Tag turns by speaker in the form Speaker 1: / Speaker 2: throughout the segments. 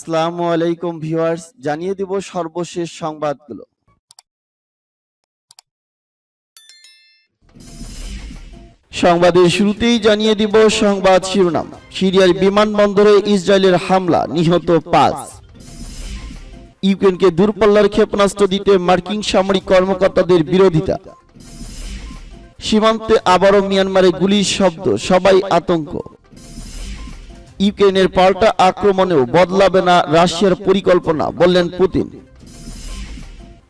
Speaker 1: আসসালামু আলাইকুম ভিউয়ার্স, জানিয়ে দিব সর্বশেষ সংবাদগুলো। সংবাদের শুরুতেই জানিয়ে দিব সংবাদ শিরোনাম। সিরিয়ার বিমানবন্দরে ইসরায়েলের হামলা, নিহত 5। ইউক্রেনকে দূরপাল্লার ক্ষেপণাস্ত্র দিতে মার্কিন সামরিক কর্মকর্তাদের বিরোধিতা। সীমান্তে আবারও মিয়ানমারে গুলির শব্দ, সবাই আতঙ্ক। ইউক্রেনের পাল্টা আক্রমণেও বদলাবে না রাশিয়ার পরিকল্পনা, বললেন পুতিন।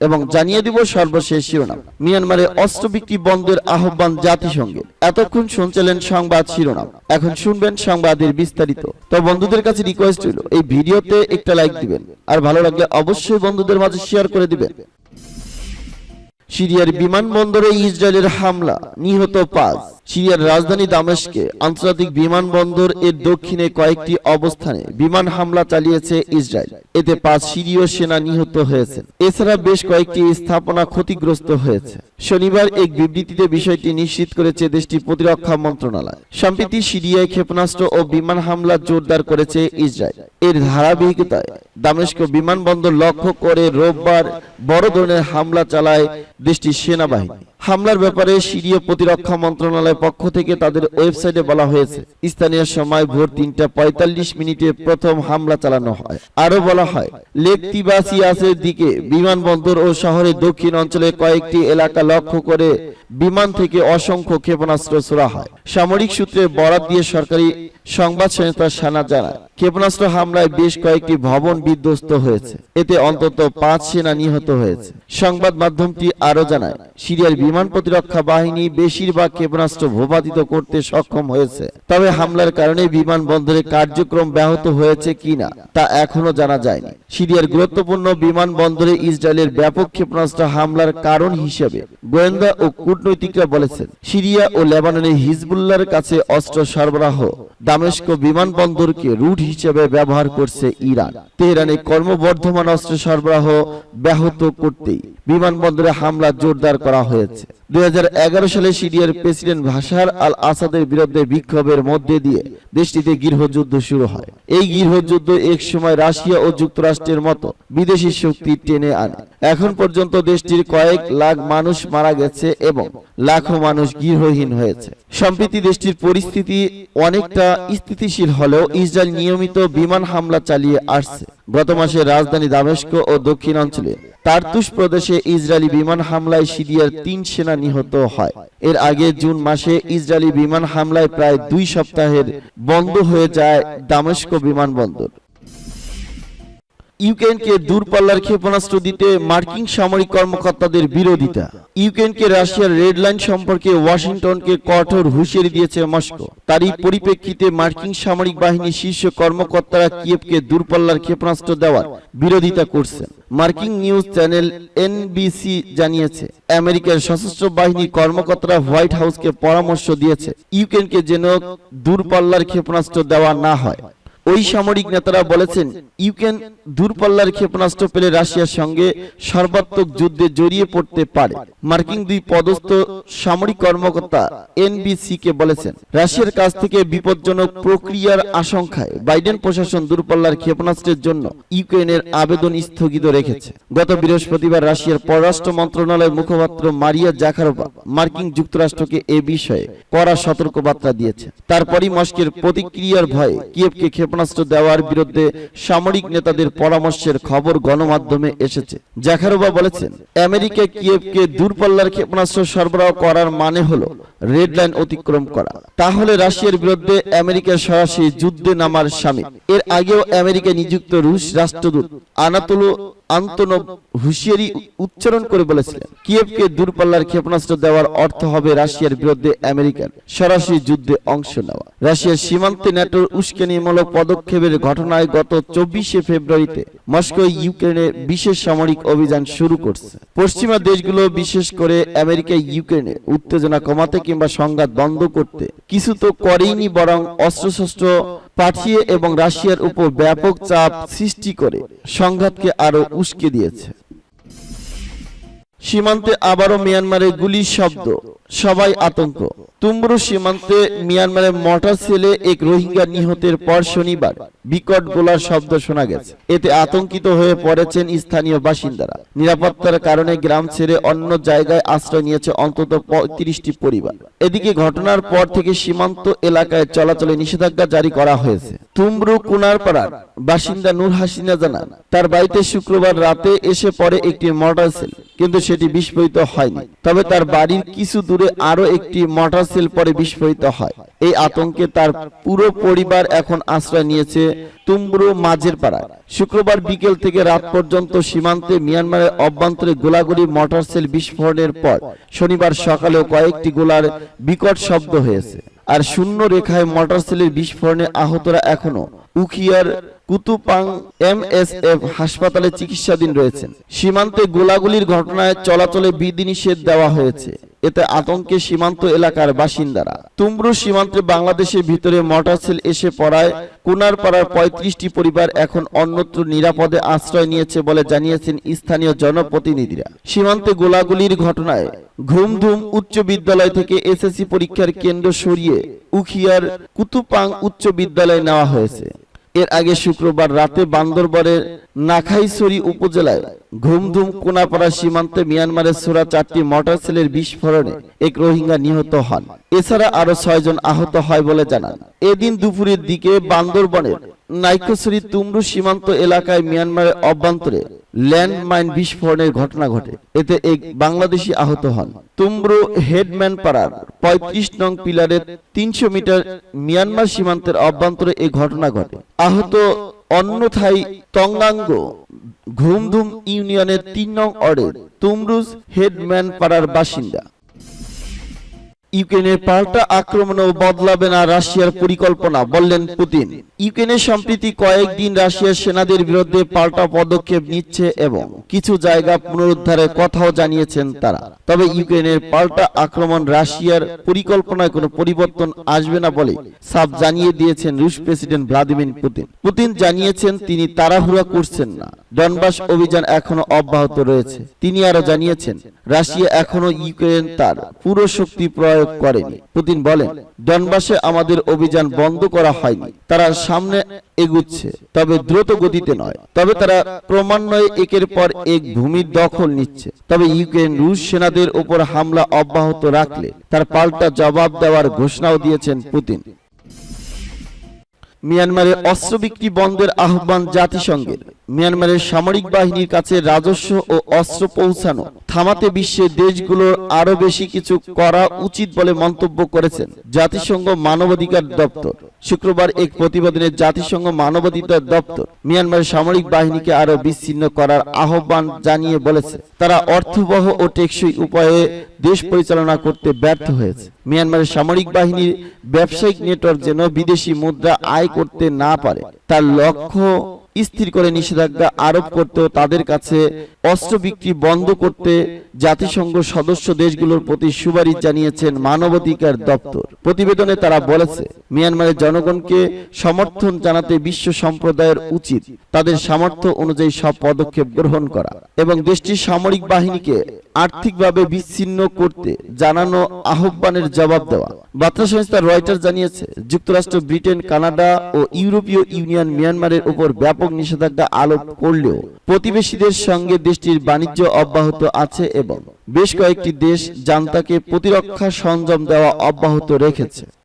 Speaker 1: এবং জানিয়ে দিব সর্বশেষ শিরোনাম। মিয়ানমারে অস্ত্র বিক্রি বন্ধের আহ্বান জাতিসংঘের। এতক্ষণ শুনছিলেন সংবাদ শিরোনাম, এখন শুনবেন সংবাদের বিস্তারিত। তো বন্ধুদের কাছে রিকোয়েস্ট হলো এই ভিডিওতে একটা লাইক দিবেন, আর ভালো লাগলে অবশ্যই বন্ধুদের মাঝে শেয়ার করে দিবেন। সিরিয়ার বিমানবন্দরে ইসরায়েলের হামলা, নিহত 5। সিরিয়ার রাজধানী দামেস্কে আন্তর্জাতিক বিমানবন্দর এর দক্ষিণে কয়েকটি অবস্থানে বিমান হামলা চালিয়েছে ইসরায়েল। এতে 5 সিরীয় সেনা নিহত হয়েছেন। এছাড়া বেশ কয়েকটি স্থাপনা ক্ষতিগ্রস্ত হয়েছে। শনিবার এক বিবৃতিতে বিষয়টি নিশ্চিত করেছে দেশটির প্রতিরক্ষা মন্ত্রণালয়। সম্প্রতি সিরিয়ায় ক্ষেপণাস্ত্র ও বিমান হামলা জোরদার করেছে ইসরায়েল। এর ধারাবাহিকতায় দামেস্ক বিমানবন্দর লক্ষ্য করে রোববার বড় ধরনের হামলা চালায় দেশটির সেনাবাহিনী। হামলার ব্যাপারে সিরীয় প্রতিরক্ষা মন্ত্রণালয়ের পক্ষ থেকে তাদের ওয়েবসাইটে বলা হয়েছে, স্থানীয় সময় ভোর 3:45 মিনিটে প্রথম হামলা চালানো হয়। আরো বলা হয়, লেক তিবাসিয়াসের দিকে বিমানবন্দর ও শহরের দক্ষিণ অঞ্চলে কয়েকটি এলাকা লক্ষ্য করে বিমান থেকে অসংখ্য ক্ষেপণাস্ত্র ছোড়া হয়। সামরিক সূত্রে বরাত দিয়ে সরকারি সংবাদ সংস্থা সানা জানায়, ক্ষেপণাস্ত্র হামলায় বেশ কয়েকটি ভবন বিধ্বস্ত হয়েছে। এতে অন্তত 5 সেনা নিহত হয়েছে। সংবাদ মাধ্যমটি আরো জানায়, সিরিয়ার বিমান প্রতিরক্ষা বাহিনী বেশিরভাগ ক্ষেপণাস্ত্র ভূপাতিত করতে সক্ষম হয়েছে। তবে হামলার কারণে বিমানবন্দরের কার্যক্রম ব্যাহত হয়েছে কিনা তা এখনো জানা যায়নি। সিরিয়ার গুরুত্বপূর্ণ বিমানবন্দরে ইসরায়েলের ব্যাপক ক্ষেপণাস্ত্র হামলার কারণ হিসেবে গোয়েন্দা ও কূটনৈতিকরা বলেছেন, সিরিয়া ও লেবাননের হিজবুল্লাহর কাছে অস্ত্র সরবরাহ দামেস্ক বিমানবন্দরকে রুট হিসেবে ব্যবহার করছে ইরান। তেহরানে ক্রমবর্ধমান অস্ত্র সরবরাহ ব্যাহত করতেই বিমানবন্দরে হামলা জোরদার করা হয়েছে। 2011 সালে সিরিয়ার প্রেসিডেন্ট বাশার আল আসাদের বিরুদ্ধে বিক্ষোভের মধ্যে দিয়ে দেশটিতে গৃহযুদ্ধ শুরু হয়। এই গৃহযুদ্ধ এক সময় রাশিয়া ও যুক্তরাষ্ট্রের মতো বিদেশি শক্তি টেনে আনে। এখন পর্যন্ত দেশটির কয়েক লাখ মানুষ মারা গেছে এবং লাখো মানুষ গৃহহীন হয়েছে। সম্প্রতি দেশটির পরিস্থিতি অনেকটা স্থিতিশীল হলেও ইসরায়েল নিয়মিত বিমান হামলা চালিয়ে আসছে। গত মাসে রাজধানী দামেস্ক ও দক্ষিণ অঞ্চলে তার্তুস প্রদেশে ইসরায়েলি বিমান হামলায় সিরিয়ার 3 সেনা নিহত হয়। এর আগে জুন মাসে ইসরায়েলি বিমান হামলায় প্রায় 2 সপ্তাহের বন্ধ হয়ে যায় দামেস্ক বিমানবন্দর। ইউক্রেনকে দূরপাল্লার ক্ষেপণাস্ত্র দিতে মার্কিন সামরিক কর্মকর্তাদের বিরোধিতা। ইউক্রেনকে রাশিয়ার রেড লাইন সম্পর্কে ওয়াশিংটনকে কঠোর হুঁশিয়ারি দিয়েছে মস্কো। তারই পরিপ্রেক্ষিতে মার্কিন সামরিক বাহিনীর শীর্ষ কর্মকর্তারা কিয়েভকে দূরপাল্লার ক্ষেপণাস্ত্র দেওয়ার বিরোধিতা করছেন। মার্কিন নিউজ চ্যানেল এনবিসি জানিয়েছে, আমেরিকার সশস্ত্র বাহিনীর কর্মকর্তারা হোয়াইট হাউসকে পরামর্শ দিয়েছে ইউক্রেনকে যেন দূরপাল্লার ক্ষেপণাস্ত্র দেওয়া না হয়। ওই সামরিক নেতারা বলেছেন, ইউক্রেন দূরপাল্লার ক্ষেপণাস্ত্র পেলে রাশিয়ার সঙ্গে সর্বাত্মক যুদ্ধে জড়িয়ে পড়তে পারে। মার্কিন 2 পদস্থ সামরিক কর্মকর্তা এনবিসি কে বলেছেন, রাশিয়ার কাছ থেকে বিপজ্জনক প্রক্রিয়ার আশঙ্কায় বাইডেন প্রশাসন দূরপাল্লার ক্ষেপণাস্ত্রের জন্য ইউক্রেনের আবেদন স্থগিত রেখেছে। গত বৃহস্পতিবার রাশিয়ার পররাষ্ট্র মন্ত্রণালয়ের মুখপাত্র মারিয়া জাখারোভা মার্কিন যুক্তরাষ্ট্রকে এ বিষয়ে কড়া সতর্কবার্তা দিয়েছে। তারপরই মস্কোর প্রতিক্রিয়ার ভয়ে কিয়েভকে ক্ষেপণাস্ত্র দেওয়ার বিরুদ্ধে সামরিক নেতাদের পরামর্শের খবর গণমাধ্যমে এসেছে। জাখারোভা বলেছেন, আমেরিকা কিয়েভকে দূরপাল্লার ক্ষেপণাস্ত্র সরবরাহ করার মানে হলো রেড লাইন অতিক্রম করা। তাহলে রাশিয়ার বিরুদ্ধে আমেরিকার সরাসরি যুদ্ধে নামার শামিল। এর আগেও আমেরিকা নিযুক্ত রুশ রাষ্ট্রদূত আনাতোলো আন্তনভ হুঁশিয়ারি উচ্চারণ করে বলেছিলেন, কিয়েভকে দূরপাল্লার ক্ষেপণাস্ত্র দেওয়ার অর্থ হবে রাশিয়ার বিরুদ্ধে আমেরিকার সরাসরি যুদ্ধে অংশ নেওয়া। রাশিয়ার সীমান্তে ন্যাটোর উস্কানিমূলক পদক্ষেপের ঘটনায় গত 24শে ফেব্রুয়ারিতে মস্কো ইউক্রেনে বিশেষ সামরিক অভিযান শুরু করছে। পশ্চিমা দেশগুলো, বিশেষ করে আমেরিকা, ইউক্রেনে উত্তেজনা কমাতে কিংবা সংঘাত বন্ধ করতে কিছু তো করেইনি, বরং অস্ত্রশস্ত্র পাঠিয়ে এবং রাশিয়ার উপর ব্যাপক চাপ সৃষ্টি করে সংঘাতকে আরো উস্কে দিয়েছে। সীমান্তে আবারও মিয়ানমারের গুলির শব্দ, সবাই আতঙ্ক। তুমরু সীমান্তে মিয়ানমারের মর্টার সেলে এক রোহিঙ্গা নিহতের পর শনিবার বিকট গোলার শব্দ শোনা গেছে। এতে আতঙ্কিত হয়ে পড়েছেন স্থানীয় বাসিন্দারা। নিরাপত্তার কারণে গ্রাম ছেড়ে অন্য জায়গায় আশ্রয় নিয়েছে অন্তত ৩৫টি পরিবার। এদিকে ঘটনার পর থেকে সীমান্ত এলাকায় চলাচলে নিষেধাজ্ঞা জারি করা হয়েছে। তুমরু কুনারপাড়ার বাসিন্দা নূর হাসিনা জানান, তার বাড়িতে শুক্রবার রাতে এসে পড়ে একটি মর্টার সেল, কিন্তু সেটি বিস্ফোরিত হয়নি। তবে তার বাড়ির কিছু দূরে আরো একটি মর্টার সেল পরে বিস্ফোরিত হয়। এই আতঙ্কে তার পুরো পরিবার এখন আশ্রয় নিয়েছে তুমরু মাঝের পাড়ায়। শুক্রবার বিকেল থেকে রাত পর্যন্ত সীমান্তে মিয়ানমারের অভ্যন্তরে গোলাগুলি মর্টার সেল বিস্ফোরণের পর শনিবার সকালেও কয়েকটি গোলার বিকট শব্দ হয়েছে। আর শূন্য রেখায় মর্টার সেলের বিস্ফোরণে আহতরা এখনো উখিয়ার কুতুপাং MSF হাসপাতালে চিকিৎসাধীন রয়েছেন। সীমান্তে গোলাগুলির ঘটনায় চলাচলে বিধিনিষেধ দেওয়া হয়েছে। এতে আতঙ্কে সীমান্ত এলাকার বাসিন্দারা। তুমরু সীমান্তে বাংলাদেশের ভিতরে মর্টার সেল এসে পড়ায় কুনারপাড়ার ৩৫টি পরিবার এখন অন্যত্র নিরাপদে আশ্রয় নিয়েছে বলে জানিয়েছেন স্থানীয় জনপ্রতিনিধিরা। সীমান্তে গোলাগুলির ঘটনায় ঘুমধুম উচ্চ বিদ্যালয় থেকে SSC পরীক্ষার কেন্দ্র সরিয়ে উখিয়ার কুতুপাং উচ্চ বিদ্যালয়ে নেওয়া হয়েছে। এর আগে শুক্রবার রাতে বান্দরবনের নাখাইছড়ি উপজেলায় ঘুমধুম কোনাপাড়া সীমান্তে মিয়ানমারের ছোড়া 4টি মর্টার সেলের বিস্ফোরণে এক রোহিঙ্গা নিহত হন। এছাড়া আরো 6 জন আহত হয় বলে জানান। এদিন দুপুরের দিকে বান্দরবনের নাইকছড়ি তুমরু সীমান্ত এলাকায় মিয়ানমারের অভ্যন্তরে ল্যান্ডমাইন বিস্ফোরণের ঘটনা ঘটে। এতে এক বাংলাদেশি আহত হন। তুমরু হেডম্যান পাড়ার ৩৫ নং পিলারের ৩০০ মিটার মিয়ানমার সীমান্তের অভ্যন্তরে এই ঘটনা ঘটে। আহত অন্যথায় তঙ্গাঙ্গ ঘুমধুম ইউনিয়নের ৩ নং ওয়ার্ডের তুমরুজ হেডম্যান পাড়ার বাসিন্দা। ইউক্রেনের পাল্টা আক্রমণও বদলাবে না রাশিয়ার পরিকল্পনা, বললেন পুতিন। ইউক্রেনের সম্প্রতি কয়েকদিন রাশিয়ার সেনাদের বিরুদ্ধে পাল্টা পদক্ষেপ নিচ্ছে এবং কিছু জায়গা পুনরুদ্ধারের কথাও জানিয়েছেন তারা। তবে ইউক্রেনের পাল্টা আক্রমণ রাশিয়ার পরিকল্পনায় কোনো পরিবর্তন আসবে না বলে সাফ জানিয়ে দিয়েছেন রুশ প্রেসিডেন্ট ভ্লাদিমির পুতিন। পুতিন জানিয়েছেন তিনি তাড়াহুড়া করছেন না, ডনবাস অভিযান এখনো অব্যাহত রয়েছে। তিনি আরো জানিয়েছেন রাশিয়া এখনো ইউক্রেন তার পুরো শক্তি প্রয়োগ করেনি। পুতিন বলেন, ডনবাসে আমাদের অভিযান বন্ধ করা হয়নি, তারা সামনে এগুচ্ছে, তবে দ্রুত গতিতে নয়। তবে তারা ক্রমান্বয়ে একের পর এক ভূমির দখল নিচ্ছে। তবে ইউক্রেন রুশ সেনাদের উপর হামলা অব্যাহত রাখলে তার পাল্টা জবাব দেওয়ার ঘোষণাও দিয়েছেন পুতিন। মিয়ানমারের অস্ত্র বিক্রি বন্ধের আহ্বান জাতিসংঘের। মিয়ানমারের সামরিক বাহিনীর কাছে রাজস্ব ও অস্ত্র পৌঁছানো থামাতে বিশ্বের দেশগুলোর আরো বেশি কিছু করা উচিত বলে মন্তব্য করেছেন জাতিসংঘ মানবাধিকার দপ্তর। শুক্রবার এক প্রতিবেদনে জাতিসংঘ মানবাধিকার দপ্তর মিয়ানমারের সামরিক বাহিনীকে আরো বিচ্ছিন্ন করার আহ্বান জানিয়ে বলেছে তারা অর্থবহ ও টেকসই উপায়ে দেশ পরিচালনা করতে ব্যর্থ হয়েছে। মিয়ানমারের সামরিক বাহিনীর ব্যবসায়িক নেটওয়ার্ক যেন বিদেশি মুদ্রা আয় করতে না পারে তার লক্ষ্য স্থির করে নিষেধাজ্ঞা আরোপ করতেও তাদের কাছে অস্ত্র বিক্রি বন্ধ করতে জাতিসংঘ সদস্য দেশগুলোর প্রতি সুপারিশ জানিয়েছেন মানবাধিকার দপ্তর। প্রতিবেদনে তারা বলেছে মিয়ানমারের জনগণকে সমর্থন জানাতে বিশ্ব সম্প্রদায়ের উচিত তাদের সামর্থ্য অনুযায়ী সব পদক্ষেপ গ্রহণ করা এবং দেশটির সামরিক বাহিনীকে আর্থিকভাবে বিচ্ছিন্ন করতে জানানো আহ্বানের জবাব দেওয়া। বার্তা সংস্থা রয়টার্স জানিয়েছে যুক্তরাষ্ট্র, ব্রিটেন, কানাডা ও ইউরোপীয় ইউনিয়ন মিয়ানমারের উপর ব্যাপক নিষেধাজ্ঞা আরোপ করলেও প্রতিবেশীদের সঙ্গে দেশটির বাণিজ্য অব্যাহত আছে এবং বেশ কয়েকটি দেশ জান্তাকে প্রতিরক্ষা সরঞ্জাম দেওয়া অব্যাহত রেখেছে।